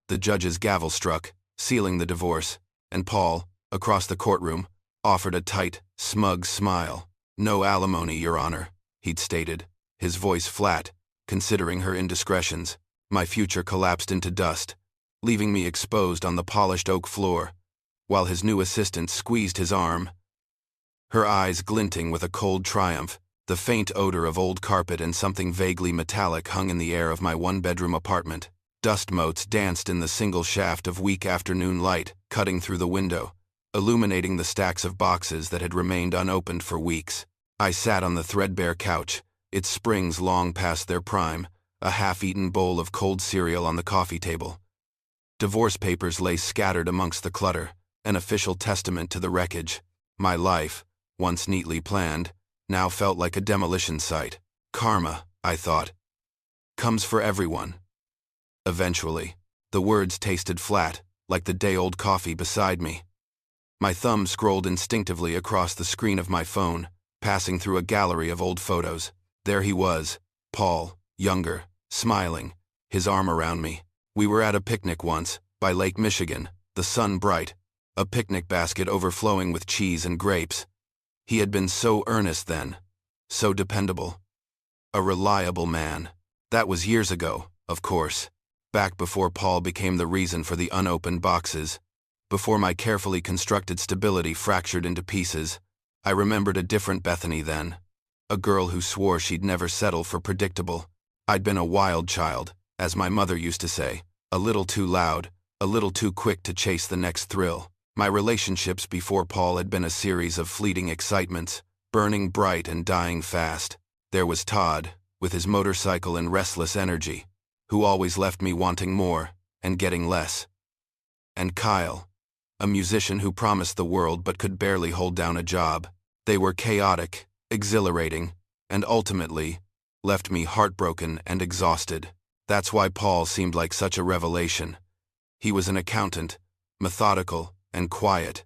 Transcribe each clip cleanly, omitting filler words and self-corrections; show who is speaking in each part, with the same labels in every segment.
Speaker 1: The judge's gavel struck, sealing the divorce, and Paul, across the courtroom, offered a tight, smug smile. "No alimony, Your Honor," he'd stated, his voice flat, considering her indiscretions. My future collapsed into dust, leaving me exposed on the polished oak floor, while his new assistant squeezed his arm, her eyes glinting with a cold triumph. The faint odor of old carpet and something vaguely metallic hung in the air of my one-bedroom apartment. Dust motes danced in the single shaft of weak afternoon light, cutting through the window, illuminating the stacks of boxes that had remained unopened for weeks. I sat on the threadbare couch, its springs long past their prime, a half-eaten bowl of cold cereal on the coffee table. Divorce papers lay scattered amongst the clutter, an official testament to the wreckage. My life, once neatly planned, now felt like a demolition site. Karma, I thought, comes for everyone. Eventually, the words tasted flat, like the day-old coffee beside me. My thumb scrolled instinctively across the screen of my phone, passing through a gallery of old photos. There he was, Paul, younger, smiling, his arm around me. We were at a picnic once, by Lake Michigan, the sun bright, a picnic basket overflowing with cheese and grapes. He had been so earnest then, so dependable. A reliable man. That was years ago, of course, back before Paul became the reason for the unopened boxes, before my carefully constructed stability fractured into pieces. I remembered a different Bethany then, a girl who swore she'd never settle for predictable. I'd been a wild child, as my mother used to say, a little too loud, a little too quick to chase the next thrill. My relationships before Paul had been a series of fleeting excitements, burning bright and dying fast. There was Todd, with his motorcycle and restless energy, who always left me wanting more and getting less. And Kyle, a musician who promised the world but could barely hold down a job. They were chaotic, exhilarating, and ultimately left me heartbroken and exhausted. That's why Paul seemed like such a revelation. He was an accountant, methodical, and quiet.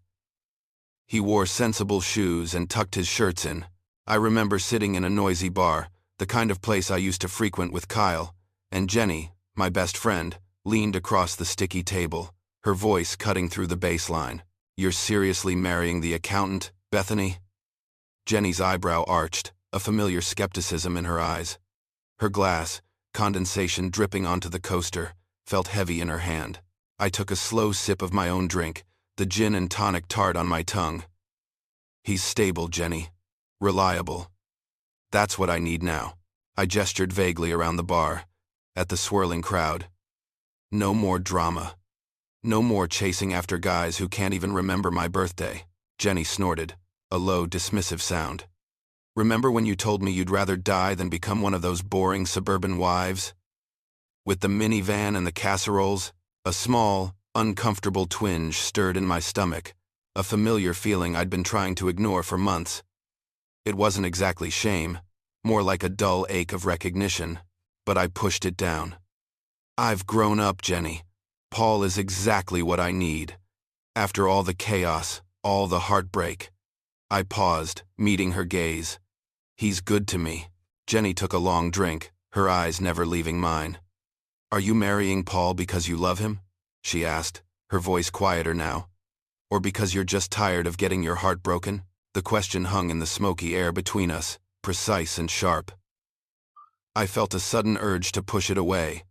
Speaker 1: He wore sensible shoes and tucked his shirts in. I remember sitting in a noisy bar, the kind of place I used to frequent with Kyle, and Jenny, my best friend, leaned across the sticky table, her voice cutting through the bass line. "You're seriously marrying the accountant, Bethany?" Jenny's eyebrow arched, a familiar skepticism in her eyes. Her glass, condensation dripping onto the coaster, felt heavy in her hand. I took a slow sip of my own drink, the gin and tonic tart on my tongue. "He's stable, Jenny. Reliable. That's what I need now." I gestured vaguely around the bar, at the swirling crowd. "No more drama. No more chasing after guys who can't even remember my birthday." Jenny snorted, a low, dismissive sound. "Remember when you told me you'd rather die than become one of those boring suburban wives? With the minivan and the casseroles?" A small, uncomfortable twinge stirred in my stomach, a familiar feeling I'd been trying to ignore for months. It wasn't exactly shame, more like a dull ache of recognition, but I pushed it down. "I've grown up, Jenny. Paul is exactly what I need. After all the chaos, all the heartbreak." I paused, meeting her gaze. "He's good to me." Jenny took a long drink, her eyes never leaving mine. "Are you marrying Paul because you love him?" she asked, her voice quieter now. "Or because you're just tired of getting your heart broken?" The question hung in the smoky air between us, precise and sharp. I felt a sudden urge to push it away,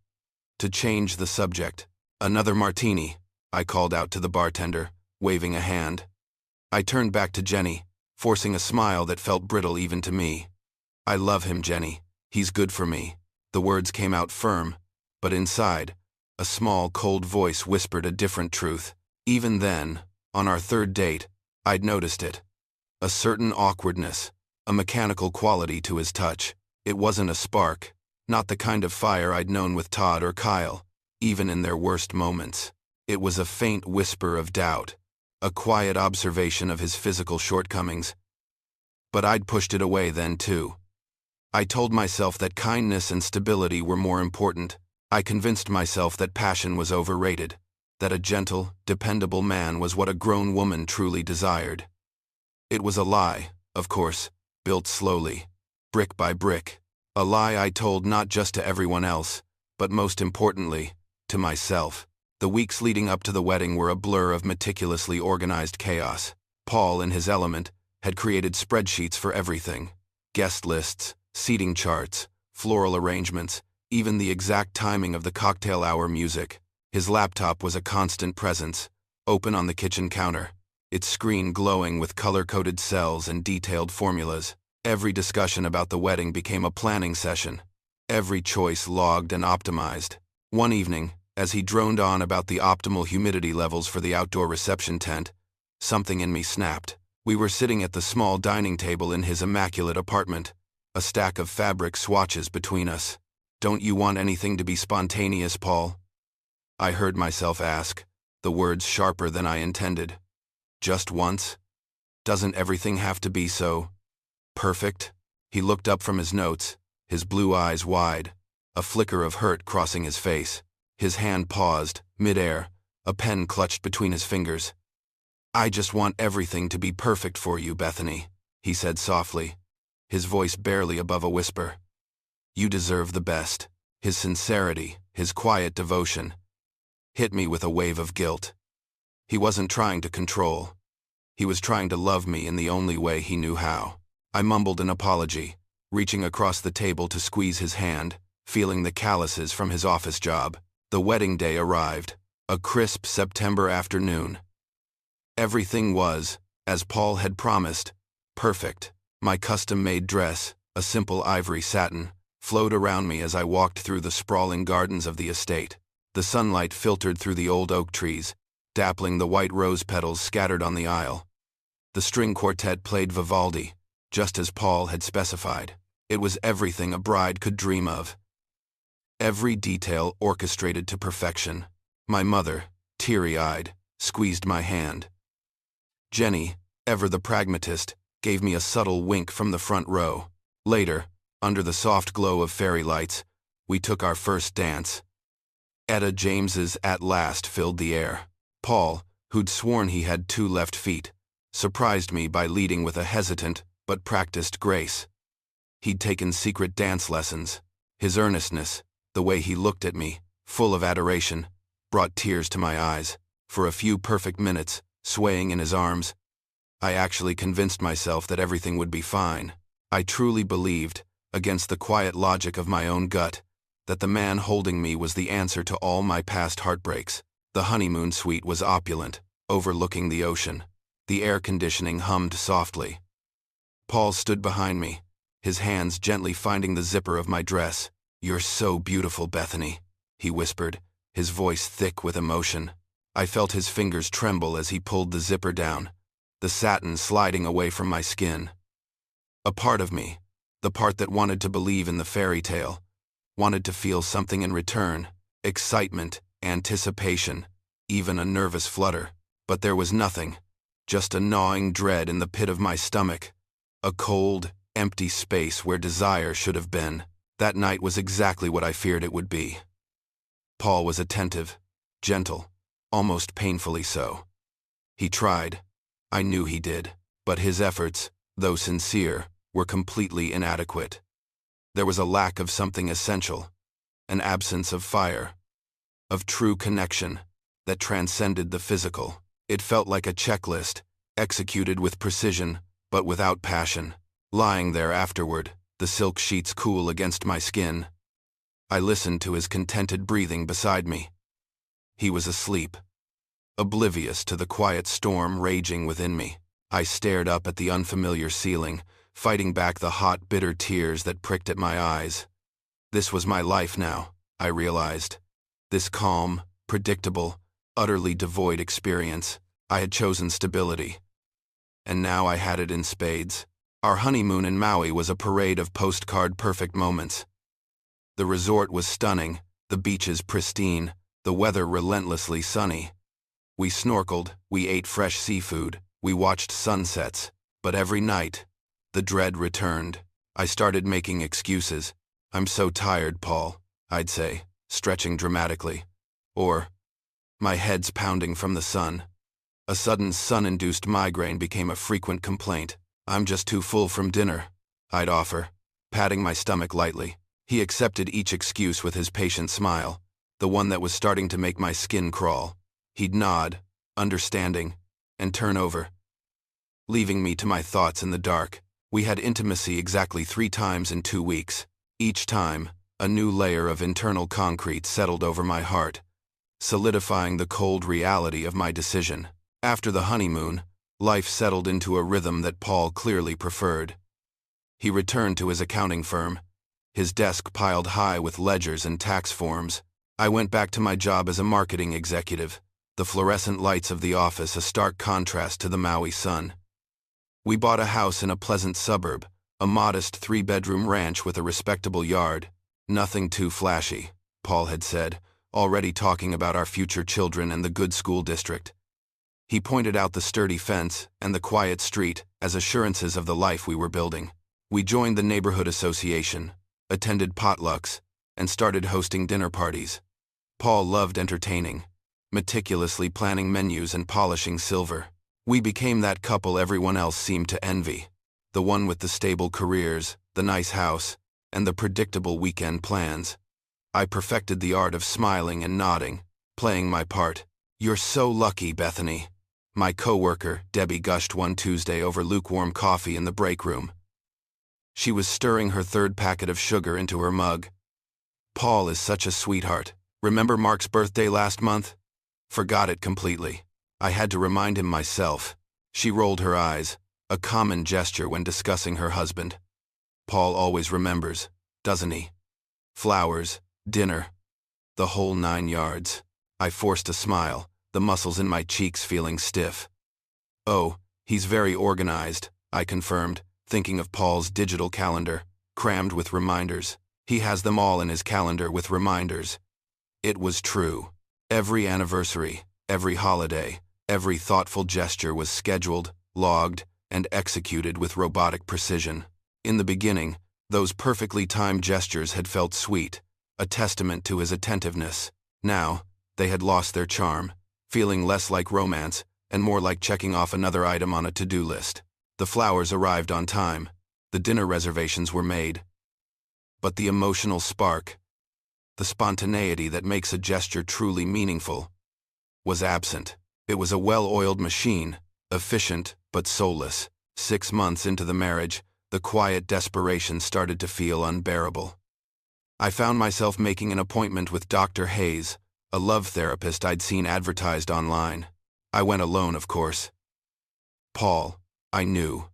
Speaker 1: to change the subject. "Another martini," I called out to the bartender, waving a hand. I turned back to Jenny, forcing a smile that felt brittle even to me. "I love him, Jenny. He's good for me." The words came out firm, but inside, a small, cold voice whispered a different truth. Even then, on our third date, I'd noticed it. A certain awkwardness, a mechanical quality to his touch. It wasn't a spark, not the kind of fire I'd known with Todd or Kyle, even in their worst moments. It was a faint whisper of doubt, a quiet observation of his physical shortcomings. But I'd pushed it away then too. I told myself that kindness and stability were more important. I convinced myself that passion was overrated, that a gentle, dependable man was what a grown woman truly desired. It was a lie, of course, built slowly, brick by brick, a lie I told not just to everyone else, but most importantly, to myself. The weeks leading up to the wedding were a blur of meticulously organized chaos. Paul, in his element, had created spreadsheets for everything. Guest lists, seating charts, floral arrangements, even the exact timing of the cocktail hour music. His laptop was a constant presence, open on the kitchen counter, its screen glowing with color-coded cells and detailed formulas. Every discussion about the wedding became a planning session, every choice logged and optimized. One evening, as he droned on about the optimal humidity levels for the outdoor reception tent, something in me snapped. We were sitting at the small dining table in his immaculate apartment, a stack of fabric swatches between us. "Don't you want anything to be spontaneous, Paul?" I heard myself ask, the words sharper than I intended. "Just once? Doesn't everything have to be so perfect?" He looked up from his notes, his blue eyes wide, a flicker of hurt crossing his face. His hand paused, mid-air, a pen clutched between his fingers. "I just want everything to be perfect for you, Bethany," he said softly, his voice barely above a whisper. "You deserve the best." His sincerity, his quiet devotion, hit me with a wave of guilt. He wasn't trying to control. He was trying to love me in the only way he knew how. I mumbled an apology, reaching across the table to squeeze his hand, feeling the calluses from his office job. The wedding day arrived, a crisp September afternoon. Everything was, as Paul had promised, perfect. My custom-made dress, a simple ivory satin, flowed around me as I walked through the sprawling gardens of the estate. The sunlight filtered through the old oak trees, dappling the white rose petals scattered on the aisle. The string quartet played Vivaldi, just as Paul had specified. It was everything a bride could dream of. Every detail orchestrated to perfection. My mother, teary-eyed, squeezed my hand. Jenny, ever the pragmatist, gave me a subtle wink from the front row. Later, under the soft glow of fairy lights, we took our first dance. Etta James's "At Last" filled the air. Paul, who'd sworn he had 2 left feet, surprised me by leading with a hesitant but practiced grace. He'd taken secret dance lessons. His earnestness, the way he looked at me, full of adoration, brought tears to my eyes. For a few perfect minutes, swaying in his arms, I actually convinced myself that everything would be fine. I truly believed, against the quiet logic of my own gut, that the man holding me was the answer to all my past heartbreaks. The honeymoon suite was opulent, overlooking the ocean. The air conditioning hummed softly. Paul stood behind me, his hands gently finding the zipper of my dress. "You're so beautiful, Bethany," he whispered, his voice thick with emotion. I felt his fingers tremble as he pulled the zipper down, the satin sliding away from my skin. A part of me, the part that wanted to believe in the fairy tale, wanted to feel something in return, excitement, anticipation, even a nervous flutter. But there was nothing, just a gnawing dread in the pit of my stomach, a cold, empty space where desire should have been. That night was exactly what I feared it would be. Paul was attentive, gentle, almost painfully so. He tried. I knew he did. But his efforts, though sincere, were completely inadequate. There was a lack of something essential, an absence of fire, of true connection that transcended the physical. It felt like a checklist, executed with precision, but without passion. Lying there afterward, the silk sheets cool against my skin, I listened to his contented breathing beside me. He was asleep, oblivious to the quiet storm raging within me. I stared up at the unfamiliar ceiling, fighting back the hot, bitter tears that pricked at my eyes. This was my life now, I realized. This calm, predictable, utterly devoid experience. I had chosen stability. And now I had it in spades. Our honeymoon in Maui was a parade of postcard-perfect moments. The resort was stunning, the beaches pristine, the weather relentlessly sunny. We snorkeled, we ate fresh seafood, we watched sunsets. But every night, the dread returned. I started making excuses. "I'm so tired, Paul," I'd say, stretching dramatically. Or, "My head's pounding from the sun." A sudden sun-induced migraine became a frequent complaint. "I'm just too full from dinner," I'd offer, patting my stomach lightly. He accepted each excuse with his patient smile, the one that was starting to make my skin crawl. He'd nod, understanding, and turn over, leaving me to my thoughts in the dark. We had intimacy exactly 3 times in 2 weeks. Each time, a new layer of internal concrete settled over my heart, solidifying the cold reality of my decision. After the honeymoon, life settled into a rhythm that Paul clearly preferred. He returned to his accounting firm, his desk piled high with ledgers and tax forms. I went back to my job as a marketing executive, the fluorescent lights of the office a stark contrast to the Maui sun. We bought a house in a pleasant suburb, a modest 3-bedroom ranch with a respectable yard. Nothing too flashy, Paul had said, already talking about our future children and the good school district. He pointed out the sturdy fence and the quiet street as assurances of the life we were building. We joined the neighborhood association, attended potlucks, and started hosting dinner parties. Paul loved entertaining, meticulously planning menus and polishing silver. We became that couple everyone else seemed to envy, the one with the stable careers, the nice house, and the predictable weekend plans. I perfected the art of smiling and nodding, playing my part. "You're so lucky, Bethany," my coworker, Debbie, gushed one Tuesday over lukewarm coffee in the break room. She was stirring her 3rd packet of sugar into her mug. "Paul is such a sweetheart. Remember Mark's birthday last month?" Forgot it completely. I had to remind him myself. She rolled her eyes, a common gesture when discussing her husband. "Paul always remembers, doesn't he? Flowers, dinner, the whole 9 yards." I forced a smile, the muscles in my cheeks feeling stiff. "Oh, he's very organized," I confirmed, thinking of Paul's digital calendar, crammed with reminders. He has them all in his calendar with reminders. It was true. Every anniversary, every holiday, every thoughtful gesture was scheduled, logged, and executed with robotic precision. In the beginning, those perfectly timed gestures had felt sweet, a testament to his attentiveness. Now, they had lost their charm, feeling less like romance and more like checking off another item on a to-do list. The flowers arrived on time. The dinner reservations were made. But the emotional spark, the spontaneity that makes a gesture truly meaningful, was absent. It was a well-oiled machine, efficient but soulless. 6 months into the marriage, the quiet desperation started to feel unbearable. I found myself making an appointment with Dr. Hayes, a love therapist I'd seen advertised online. I went alone, of course. Paul, I knew,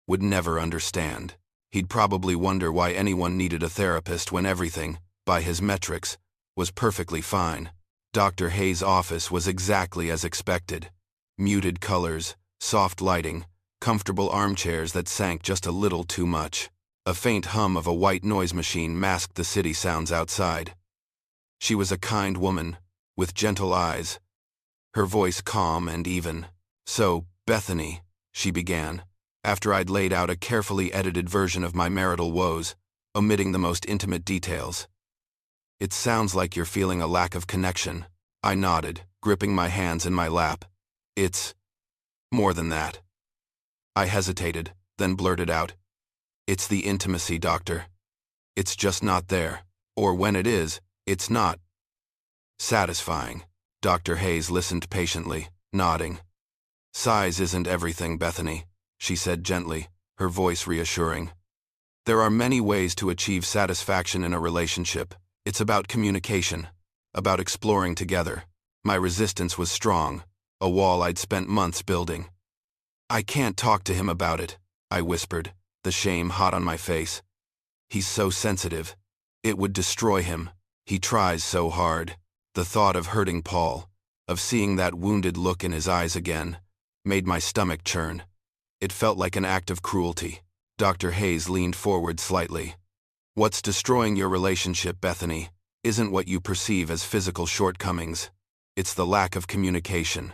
Speaker 1: would never understand. He'd probably wonder why anyone needed a therapist when everything, by his metrics, was perfectly fine. Dr. Hayes' office was exactly as expected. Muted colors, soft lighting, comfortable armchairs that sank just a little too much. A faint hum of a white noise machine masked the city sounds outside. She was a kind woman, with gentle eyes, her voice calm and even. "So, Bethany," she began, after I'd laid out a carefully edited version of my marital woes, omitting the most intimate details. "It sounds like you're feeling a lack of connection." I nodded, gripping my hands in my lap. "It's more than that." I hesitated, then blurted out, "It's the intimacy, doctor. It's just not there. Or when it is, it's not satisfying." Dr. Hayes listened patiently, nodding. "Size isn't everything, Bethany," she said gently, her voice reassuring. "There are many ways to achieve satisfaction in a relationship. It's about communication, about exploring together." My resistance was strong, a wall I'd spent months building. "I can't talk to him about it," I whispered, the shame hot on my face. "He's so sensitive. It would destroy him. He tries so hard." The thought of hurting Paul, of seeing that wounded look in his eyes again, made my stomach churn. It felt like an act of cruelty. Dr. Hayes leaned forward slightly. "What's destroying your relationship, Bethany, isn't what you perceive as physical shortcomings. It's the lack of communication.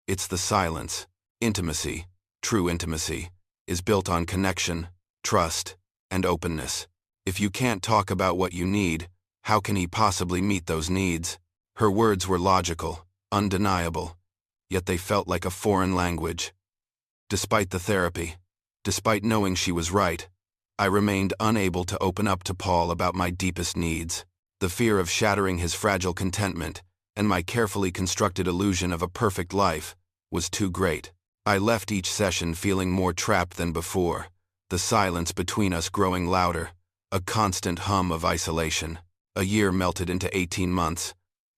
Speaker 1: It's the silence. Intimacy, true intimacy, is built on connection, trust, and openness. If you can't talk about what you need, how can he possibly meet those needs?" Her words were logical, undeniable, yet they felt like a foreign language. Despite the therapy, despite knowing she was right, I remained unable to open up to Paul about my deepest needs. The fear of shattering his fragile contentment, and my carefully constructed illusion of a perfect life, was too great. I left each session feeling more trapped than before, the silence between us growing louder, a constant hum of isolation. A year melted into 18 months.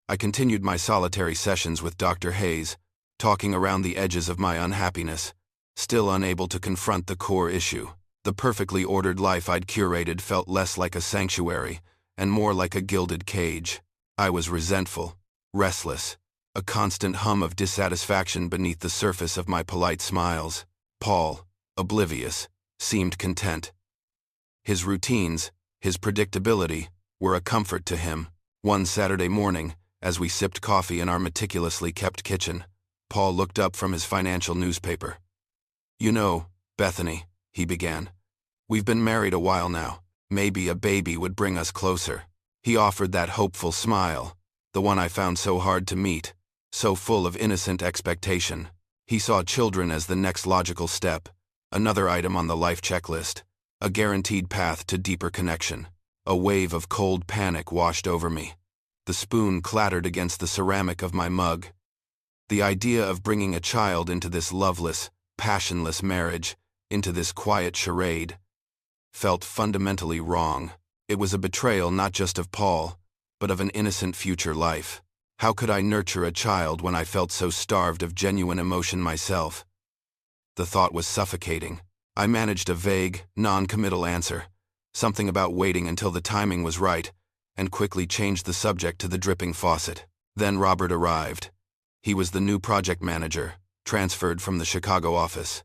Speaker 1: I continued my solitary sessions with Dr. Hayes, talking around the edges of my unhappiness, still unable to confront the core issue. The perfectly ordered life I'd curated felt less like a sanctuary and more like a gilded cage. I was resentful, restless, a constant hum of dissatisfaction beneath the surface of my polite smiles. Paul, oblivious, seemed content. His routines, his predictability, were a comfort to him. One Saturday morning, as we sipped coffee in our meticulously kept kitchen, Paul looked up from his financial newspaper. "You know, Bethany," he began, "we've been married a while now. Maybe a baby would bring us closer." He offered that hopeful smile, the one I found so hard to meet, so full of innocent expectation. He saw children as the next logical step, another item on the life checklist, a guaranteed path to deeper connection. A wave of cold panic washed over me. The spoon clattered against the ceramic of my mug. The idea of bringing a child into this loveless, passionless marriage, into this quiet charade, felt fundamentally wrong. It was a betrayal not just of Paul, but of an innocent future life. How could I nurture a child when I felt so starved of genuine emotion myself? The thought was suffocating. I managed a vague, non-committal answer, something about waiting until the timing was right, and quickly changed the subject to the dripping faucet. Then Robert arrived. He was the new project manager, transferred from the Chicago office.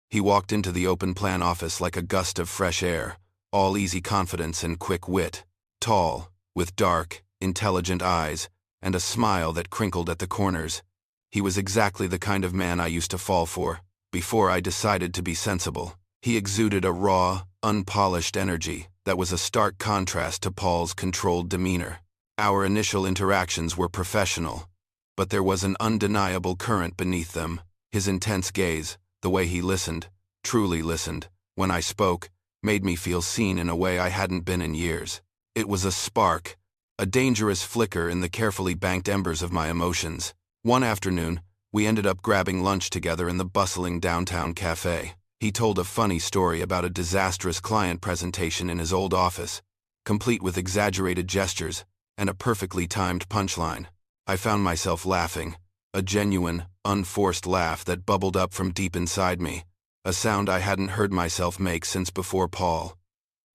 Speaker 1: He walked into the open plan office like a gust of fresh air, all easy confidence and quick wit. Tall, with dark, intelligent eyes, and a smile that crinkled at the corners. He was exactly the kind of man I used to fall for, before I decided to be sensible. He exuded a raw, unpolished energy that was a stark contrast to Paul's controlled demeanor. Our initial interactions were professional, but there was an undeniable current beneath them. His intense gaze, the way he listened, truly listened, when I spoke, made me feel seen in a way I hadn't been in years. It was a spark, a dangerous flicker in the carefully banked embers of my emotions. One afternoon, we ended up grabbing lunch together in the bustling downtown cafe. He told a funny story about a disastrous client presentation in his old office, complete with exaggerated gestures and a perfectly timed punchline. I found myself laughing, a genuine, unforced laugh that bubbled up from deep inside me, a sound I hadn't heard myself make since before Paul.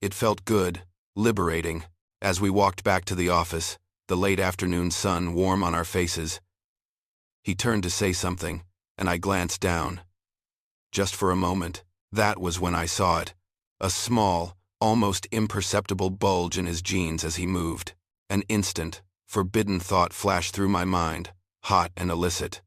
Speaker 1: It felt good, liberating. As we walked back to the office, the late afternoon sun warm on our faces, he turned to say something, and I glanced down. Just for a moment, that was when I saw it, a small, almost imperceptible bulge in his jeans as he moved. An instant, forbidden thought flashed through my mind, hot and illicit.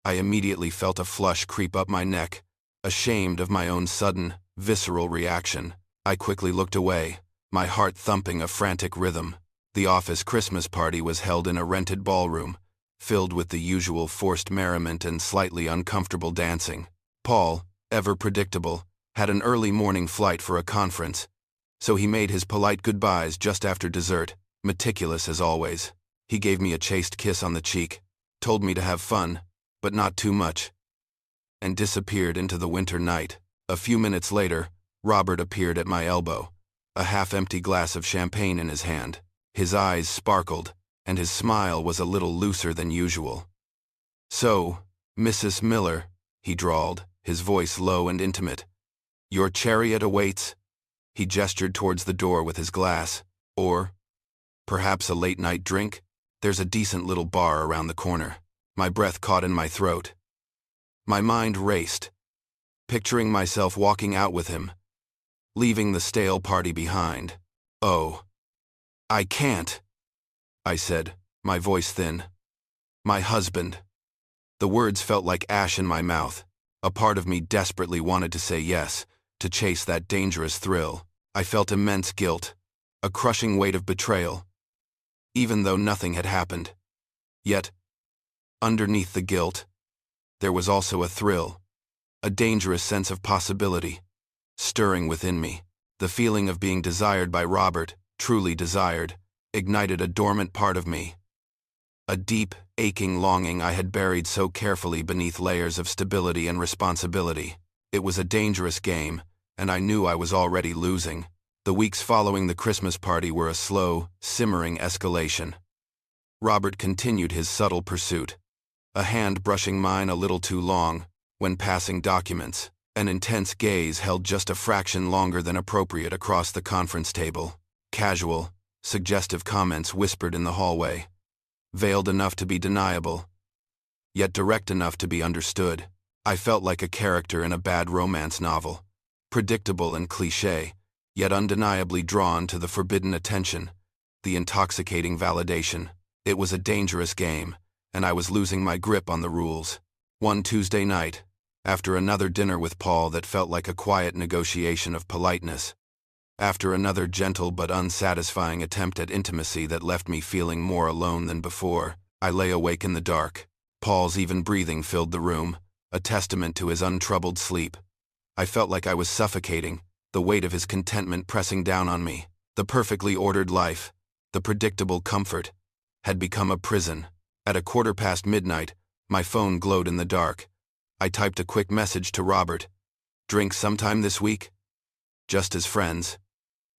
Speaker 1: I immediately felt a flush creep up my neck, ashamed of my own sudden, visceral reaction. I quickly looked away, my heart thumping a frantic rhythm. The office Christmas party was held in a rented ballroom, filled with the usual forced merriment and slightly uncomfortable dancing. Paul, ever predictable, had an early morning flight for a conference, so he made his polite goodbyes just after dessert, meticulous as always. He gave me a chaste kiss on the cheek, told me to have fun, but not too much, and disappeared into the winter night. A few minutes later, Robert appeared at my elbow, a half-empty glass of champagne in his hand. His eyes sparkled, and his smile was a little looser than usual. "So, Mrs. Miller," he drawled, his voice low and intimate, "your chariot awaits?" He gestured towards the door with his glass. "Or perhaps a late-night drink? There's a decent little bar around the corner." My breath caught in my throat. My mind raced, picturing myself walking out with him, leaving the stale party behind. "Oh, I can't," I said, my voice thin. "My husband." The words felt like ash in my mouth. A part of me desperately wanted to say yes, to chase that dangerous thrill. I felt immense guilt, a crushing weight of betrayal, even though nothing had happened. Yet, underneath the guilt, there was also a thrill, a dangerous sense of possibility, stirring within me. The feeling of being desired by Robert, truly desired, ignited a dormant part of me. A deep, aching longing I had buried so carefully beneath layers of stability and responsibility. It was a dangerous game, and I knew I was already losing. The weeks following the Christmas party were a slow, simmering escalation. Robert continued his subtle pursuit, a hand brushing mine a little too long when passing documents, an intense gaze held just a fraction longer than appropriate across the conference table, casual, suggestive comments whispered in the hallway, veiled enough to be deniable, yet direct enough to be understood. I felt like a character in a bad romance novel, predictable and cliché, yet undeniably drawn to the forbidden attention, the intoxicating validation. It was a dangerous game, and I was losing my grip on the rules. One Tuesday night, after another dinner with Paul that felt like a quiet negotiation of politeness, after another gentle but unsatisfying attempt at intimacy that left me feeling more alone than before, I lay awake in the dark. Paul's even breathing filled the room, a testament to his untroubled sleep. I felt like I was suffocating, the weight of his contentment pressing down on me. The perfectly ordered life, the predictable comfort, had become a prison. At midnight, my phone glowed in the dark. I typed a quick message to Robert. "Drink sometime this week?" Just as friends.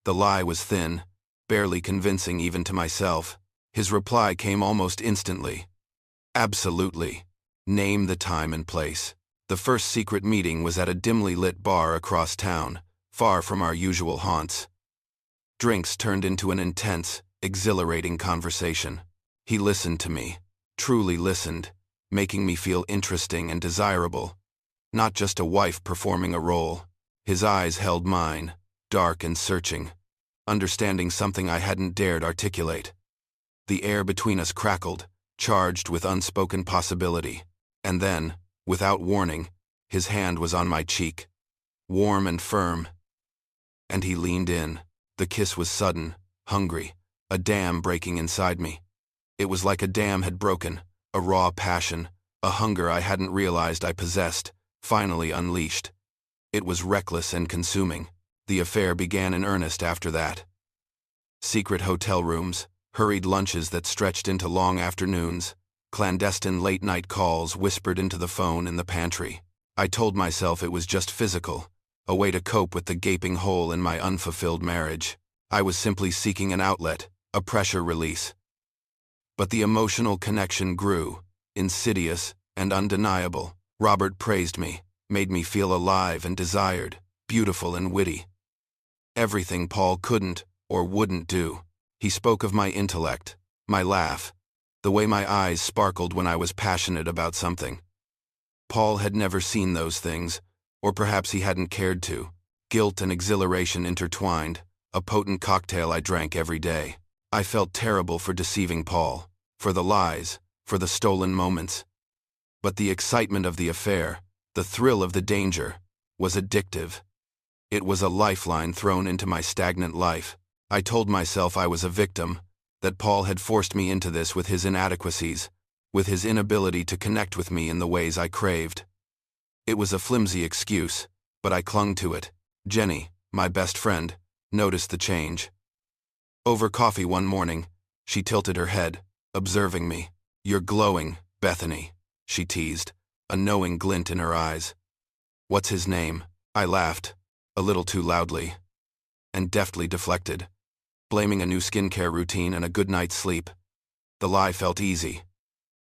Speaker 1: The lie was thin, barely convincing even to myself. His reply came almost instantly. "Absolutely. Name the time and place." The first secret meeting was at a dimly lit bar across town, far from our usual haunts. Drinks turned into an intense, exhilarating conversation. He listened to me, truly listened, making me feel interesting and desirable, not just a wife performing a role. His eyes held mine, dark and searching, understanding something I hadn't dared articulate. The air between us crackled, charged with unspoken possibility. And then, without warning, his hand was on my cheek, warm and firm. And he leaned in. The kiss was sudden, hungry, a dam breaking inside me. It was like a dam had broken, a raw passion, a hunger I hadn't realized I possessed, finally unleashed. It was reckless and consuming. The affair began in earnest after that. Secret hotel rooms, hurried lunches that stretched into long afternoons, clandestine late-night calls whispered into the phone in the pantry. I told myself it was just physical, a way to cope with the gaping hole in my unfulfilled marriage. I was simply seeking an outlet, a pressure release. But the emotional connection grew, insidious and undeniable. Robert praised me, made me feel alive and desired, beautiful and witty. Everything Paul couldn't or wouldn't do. He spoke of my intellect, my laugh, the way my eyes sparkled when I was passionate about something. Paul had never seen those things, or perhaps he hadn't cared to. Guilt and exhilaration intertwined, a potent cocktail I drank every day. I felt terrible for deceiving Paul, for the lies, for the stolen moments. But the excitement of the affair, the thrill of the danger, was addictive. It was a lifeline thrown into my stagnant life. I told myself I was a victim, that Paul had forced me into this with his inadequacies, with his inability to connect with me in the ways I craved. It was a flimsy excuse, but I clung to it. Jenny, my best friend, noticed the change. Over coffee one morning, she tilted her head, observing me. "You're glowing, Bethany," she teased, a knowing glint in her eyes. "What's his name?" I laughed, a little too loudly, and deftly deflected, blaming a new skincare routine and a good night's sleep. The lie felt easy.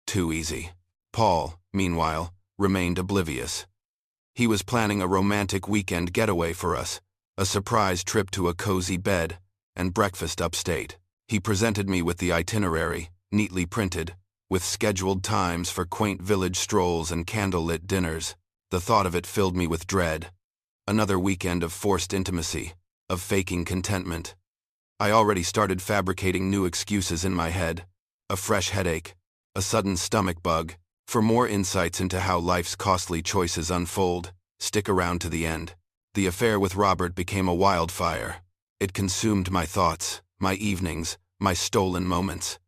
Speaker 1: Too easy. Paul, meanwhile, remained oblivious. He was planning a romantic weekend getaway for us, a surprise trip to a cozy bed, and breakfast upstate. He presented me with the itinerary, neatly printed, with scheduled times for quaint village strolls and candlelit dinners. The thought of it filled me with dread. Another weekend of forced intimacy, of faking contentment. I already started fabricating new excuses in my head. A fresh headache, a sudden stomach bug. For more insights into how life's costly choices unfold, stick around to the end. The affair with Robert became a wildfire. It consumed my thoughts, my evenings, my stolen moments.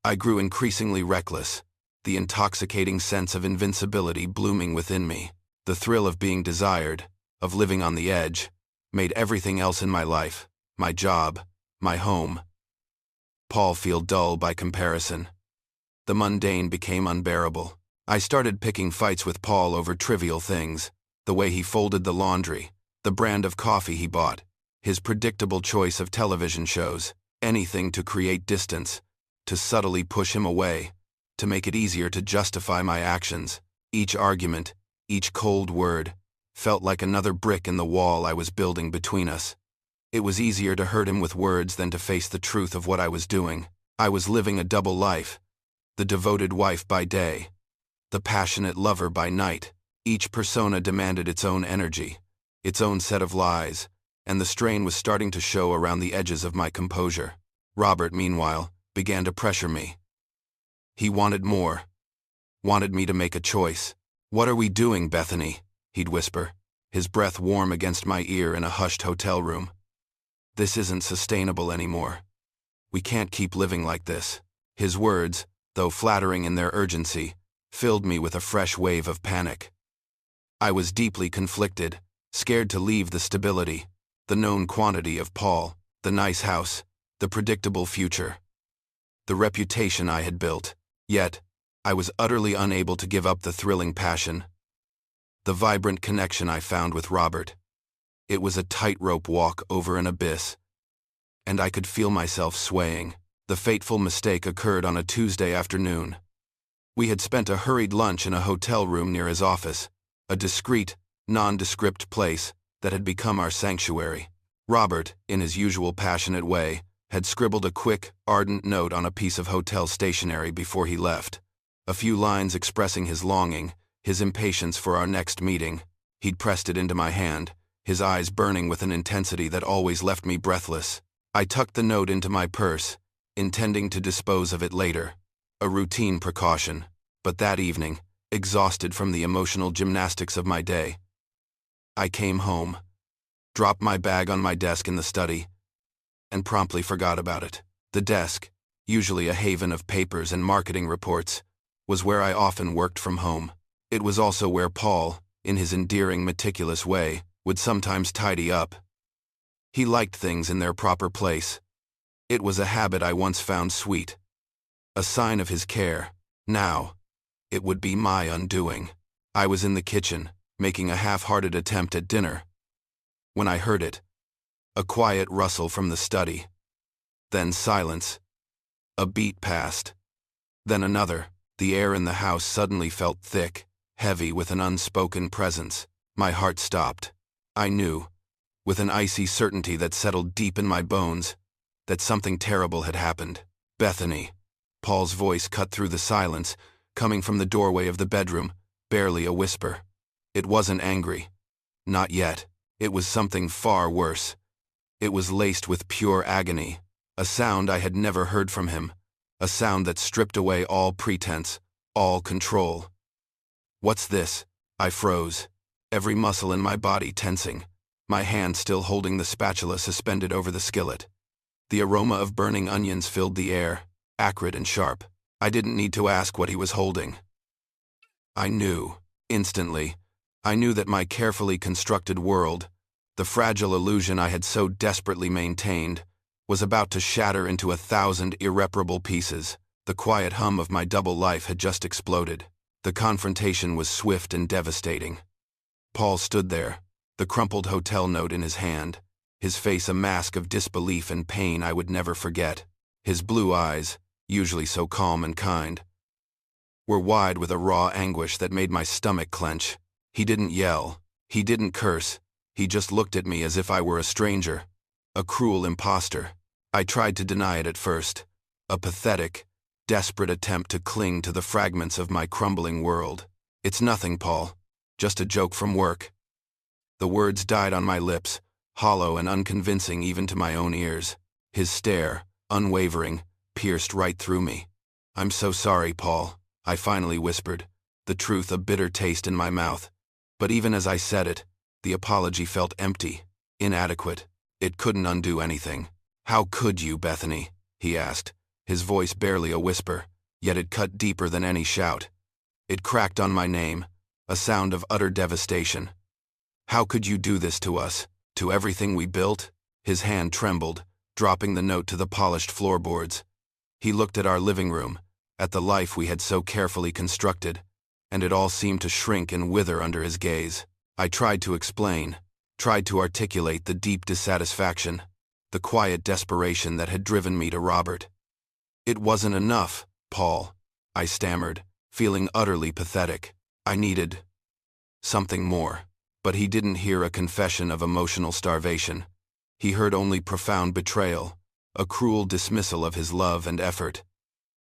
Speaker 1: I grew increasingly reckless, the intoxicating sense of invincibility blooming within me. The thrill of being desired, of living on the edge, made everything else in my life, my job, my home, Paul feel dull by comparison. The mundane became unbearable. I started picking fights with Paul over trivial things, the way he folded the laundry, the brand of coffee he bought, his predictable choice of television shows, anything to create distance, to subtly push him away, to make it easier to justify my actions. Each argument, each cold word, felt like another brick in the wall I was building between us. It was easier to hurt him with words than to face the truth of what I was doing. I was living a double life, the devoted wife by day, the passionate lover by night. Each persona demanded its own energy, its own set of lies, and the strain was starting to show around the edges of my composure. Robert, meanwhile, began to pressure me. He wanted more, wanted me to make a choice. "What are we doing, Bethany?" he'd whisper, his breath warm against my ear in a hushed hotel room. "This isn't sustainable anymore. We can't keep living like this." His words, though flattering in their urgency, filled me with a fresh wave of panic. I was deeply conflicted, scared to leave the stability, the known quantity of Paul, the nice house, the predictable future, the reputation I had built. Yet, I was utterly unable to give up the thrilling passion, the vibrant connection I found with Robert. It was a tightrope walk over an abyss, and I could feel myself swaying. The fateful mistake occurred on a Tuesday afternoon. We had spent a hurried lunch in a hotel room near his office, a discreet, nondescript place that had become our sanctuary. Robert, in his usual passionate way, had scribbled a quick, ardent note on a piece of hotel stationery before he left. A few lines expressing his longing, his impatience for our next meeting. He'd pressed it into my hand, his eyes burning with an intensity that always left me breathless. I tucked the note into my purse, intending to dispose of it later, a routine precaution. But that evening, exhausted from the emotional gymnastics of my day, I came home, dropped my bag on my desk in the study, and promptly forgot about it. The desk, usually a haven of papers and marketing reports, was where I often worked from home. It was also where Paul, in his endearing, meticulous way, would sometimes tidy up. He liked things in their proper place. It was a habit I once found sweet, a sign of his care. Now, it would be my undoing. I was in the kitchen, making a half-hearted attempt at dinner, when I heard it. A quiet rustle from the study. Then silence. A beat passed. Then another. The air in the house suddenly felt thick, heavy with an unspoken presence. My heart stopped. I knew, with an icy certainty that settled deep in my bones, that something terrible had happened. "Bethany." Paul's voice cut through the silence, coming from the doorway of the bedroom, barely a whisper. It wasn't angry. Not yet. It was something far worse. It was laced with pure agony, a sound I had never heard from him, a sound that stripped away all pretense, all control. "What's this?" I froze, every muscle in my body tensing, my hand still holding the spatula suspended over the skillet. The aroma of burning onions filled the air, acrid and sharp. I didn't need to ask what he was holding. I knew, instantly. I knew that my carefully constructed world, the fragile illusion I had so desperately maintained, was about to shatter into 1,000 irreparable pieces. The quiet hum of my double life had just exploded. The confrontation was swift and devastating. Paul stood there, the crumpled hotel note in his hand, his face a mask of disbelief and pain I would never forget. His blue eyes, usually so calm and kind, were wide with a raw anguish that made my stomach clench. He didn't yell, he didn't curse, he just looked at me as if I were a stranger, a cruel imposter. I tried to deny it at first, a pathetic, desperate attempt to cling to the fragments of my crumbling world. "It's nothing, Paul, just a joke from work." The words died on my lips, hollow and unconvincing even to my own ears. His stare, unwavering, pierced right through me. "I'm so sorry, Paul," I finally whispered, the truth a bitter taste in my mouth. But even as I said it, the apology felt empty, inadequate. It couldn't undo anything. "How could you, Bethany?" he asked, his voice barely a whisper, yet it cut deeper than any shout. It cracked on my name, a sound of utter devastation. "How could you do this to us, to everything we built?" His hand trembled, dropping the note to the polished floorboards. He looked at our living room, at the life we had so carefully constructed, and it all seemed to shrink and wither under his gaze. I tried to explain, tried to articulate the deep dissatisfaction, the quiet desperation that had driven me to Robert. "It wasn't enough, Paul," I stammered, feeling utterly pathetic. I needed something more. But he didn't hear a confession of emotional starvation. He heard only profound betrayal, a cruel dismissal of his love and effort.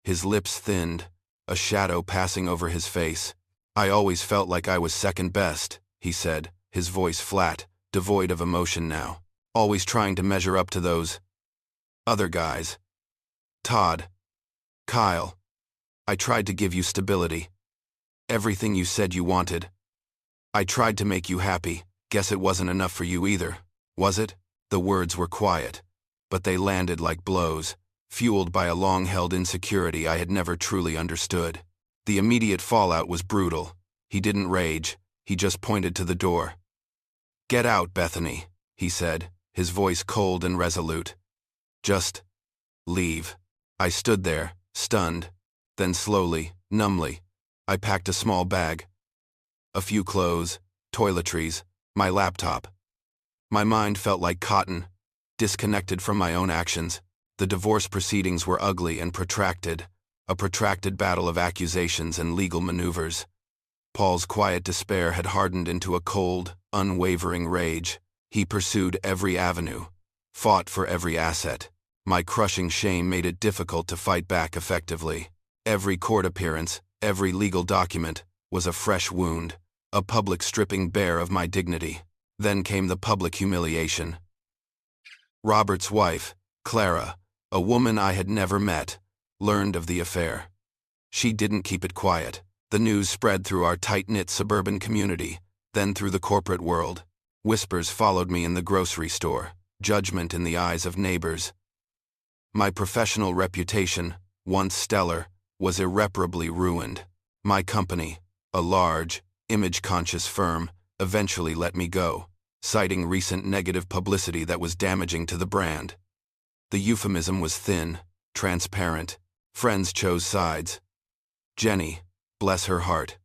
Speaker 1: His lips thinned, a shadow passing over his face. "I always felt like I was second best," he said, his voice flat, devoid of emotion now. "Always trying to measure up to those other guys. Todd, Kyle. I tried to give you stability. Everything you said you wanted. I tried to make you happy. Guess it wasn't enough for you either, was it?" The words were quiet, but they landed like blows, fueled by a long-held insecurity I had never truly understood. The immediate fallout was brutal. He didn't rage, he just pointed to the door. "Get out, Bethany," he said, his voice cold and resolute. "Just leave." I stood there, stunned. Then slowly, numbly, I packed a small bag. A few clothes, toiletries, my laptop. My mind felt like cotton, disconnected from my own actions. The divorce proceedings were ugly and protracted, a protracted battle of accusations and legal maneuvers. Paul's quiet despair had hardened into a cold, unwavering rage. He pursued every avenue, fought for every asset. My crushing shame made it difficult to fight back effectively. Every court appearance, every legal document, was a fresh wound, a public stripping bare of my dignity. Then came the public humiliation. Robert's wife, Clara, a woman I had never met, learned of the affair. She didn't keep it quiet. The news spread through our tight-knit suburban community, then through the corporate world. Whispers followed me in the grocery store, judgment in the eyes of neighbors. My professional reputation, once stellar, was irreparably ruined. My company, a large, image-conscious firm, eventually let me go, citing recent negative publicity that was damaging to the brand. The euphemism was thin, transparent. Friends chose sides. Jenny, bless her heart,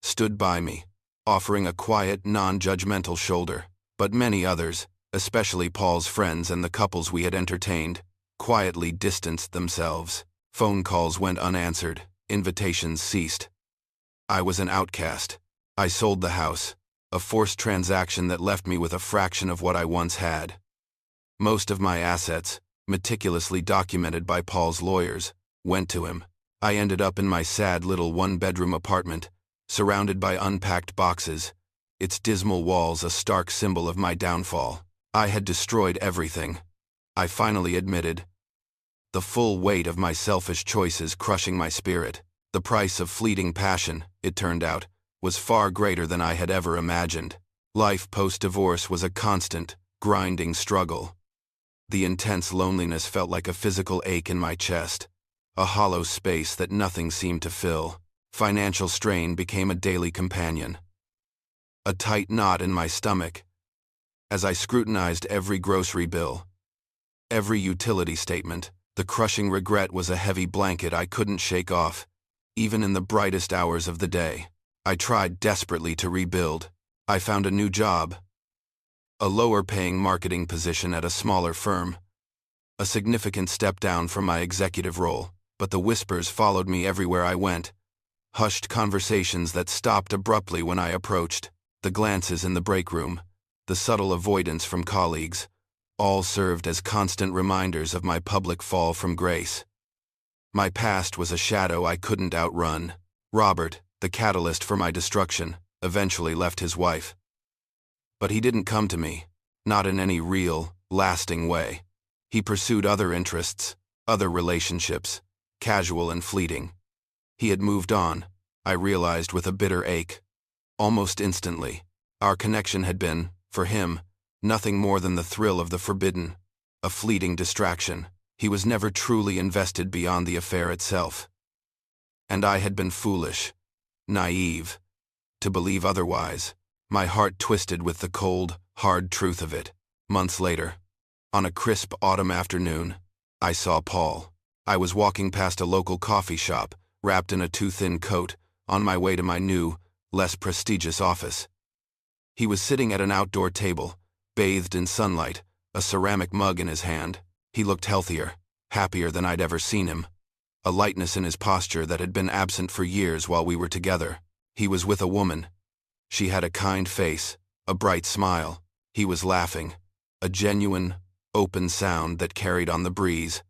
Speaker 1: stood by me, offering a quiet, non-judgmental shoulder. But many others, especially Paul's friends and the couples we had entertained, quietly distanced themselves. Phone calls went unanswered, invitations ceased. I was an outcast. I sold the house, a forced transaction that left me with a fraction of what I once had. Most of my assets, meticulously documented by Paul's lawyers, went to him. I ended up in my sad little one-bedroom apartment, surrounded by unpacked boxes, its dismal walls a stark symbol of my downfall. I had destroyed everything. I finally admitted, the full weight of my selfish choices crushing my spirit. The price of fleeting passion, it turned out, was far greater than I had ever imagined. Life post-divorce was a constant, grinding struggle. The intense loneliness felt like a physical ache in my chest, a hollow space that nothing seemed to fill. Financial strain became a daily companion. A tight knot in my stomach, as I scrutinized every grocery bill, every utility statement. The crushing regret was a heavy blanket I couldn't shake off, even in the brightest hours of the day. I tried desperately to rebuild. I found a new job, a lower-paying marketing position at a smaller firm, a significant step down from my executive role, but the whispers followed me everywhere I went, hushed conversations that stopped abruptly when I approached, the glances in the break room, the subtle avoidance from colleagues, all served as constant reminders of my public fall from grace. My past was a shadow I couldn't outrun. Robert, the catalyst for my destruction, eventually left his wife. But he didn't come to me, not in any real, lasting way. He pursued other interests, other relationships, casual and fleeting. He had moved on, I realized with a bitter ache. Almost instantly, our connection had been, for him, nothing more than the thrill of the forbidden, a fleeting distraction. He was never truly invested beyond the affair itself. And I had been foolish, naive, to believe otherwise. My heart twisted with the cold, hard truth of it. Months later, on a crisp autumn afternoon, I saw Paul. I was walking past a local coffee shop, wrapped in a too-thin coat, on my way to my new, less prestigious office. He was sitting at an outdoor table, bathed in sunlight, a ceramic mug in his hand. He looked healthier, happier than I'd ever seen him. A lightness in his posture that had been absent for years while we were together. He was with a woman. She had a kind face, a bright smile. He was laughing. A genuine, open sound that carried on the breeze.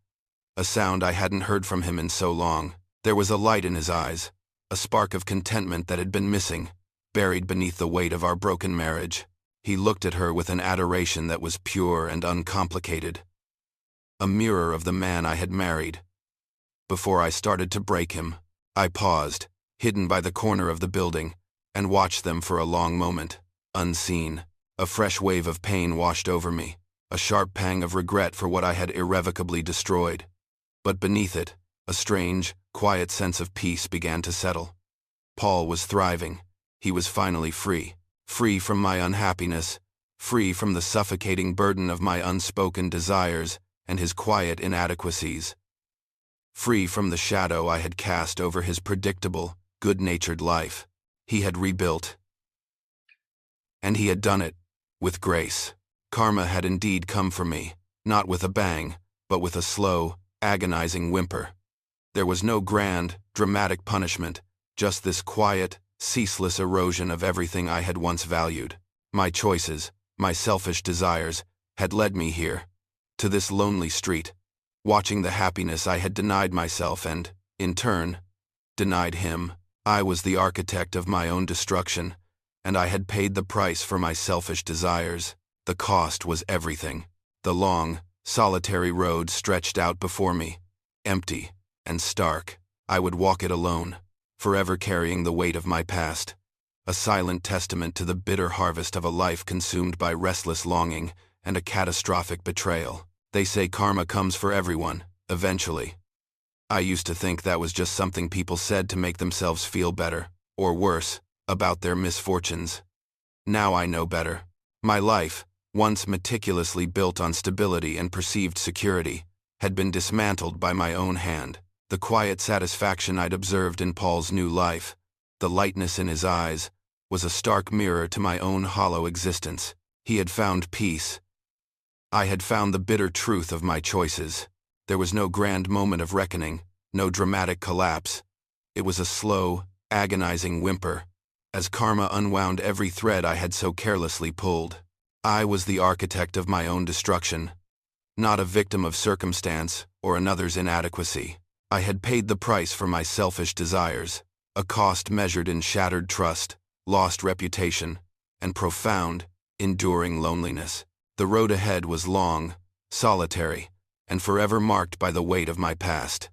Speaker 1: A sound I hadn't heard from him in so long. There was a light in his eyes, a spark of contentment that had been missing, buried beneath the weight of our broken marriage. He looked at her with an adoration that was pure and uncomplicated. A mirror of the man I had married. Before I started to break him, I paused, hidden by the corner of the building, and watched them for a long moment, unseen. A fresh wave of pain washed over me, a sharp pang of regret for what I had irrevocably destroyed. But beneath it, a strange, quiet sense of peace began to settle. Paul was thriving. He was finally free. Free from my unhappiness, free from the suffocating burden of my unspoken desires and his quiet inadequacies. Free from the shadow I had cast over his predictable, good-natured life. He had rebuilt. And he had done it with grace. Karma had indeed come for me, not with a bang, but with a slow, agonizing whimper. There was no grand, dramatic punishment, just this quiet, ceaseless erosion of everything I had once valued. My choices, my selfish desires, had led me here, to this lonely street, watching the happiness I had denied myself and, in turn, denied him. I was the architect of my own destruction, and I had paid the price for my selfish desires. The cost was everything. The long, solitary road stretched out before me, empty and stark. I would walk it alone, forever carrying the weight of my past, a silent testament to the bitter harvest of a life consumed by restless longing and a catastrophic betrayal. They say karma comes for everyone, eventually. I used to think that was just something people said to make themselves feel better, or worse, about their misfortunes. Now I know better. My life, once meticulously built on stability and perceived security, had been dismantled by my own hand. The quiet satisfaction I'd observed in Paul's new life, the lightness in his eyes, was a stark mirror to my own hollow existence. He had found peace. I had found the bitter truth of my choices. There was no grand moment of reckoning, no dramatic collapse. It was a slow, agonizing whimper, as karma unwound every thread I had so carelessly pulled. I was the architect of my own destruction, not a victim of circumstance or another's inadequacy. I had paid the price for my selfish desires, a cost measured in shattered trust, lost reputation, and profound, enduring loneliness. The road ahead was long, solitary, and forever marked by the weight of my past.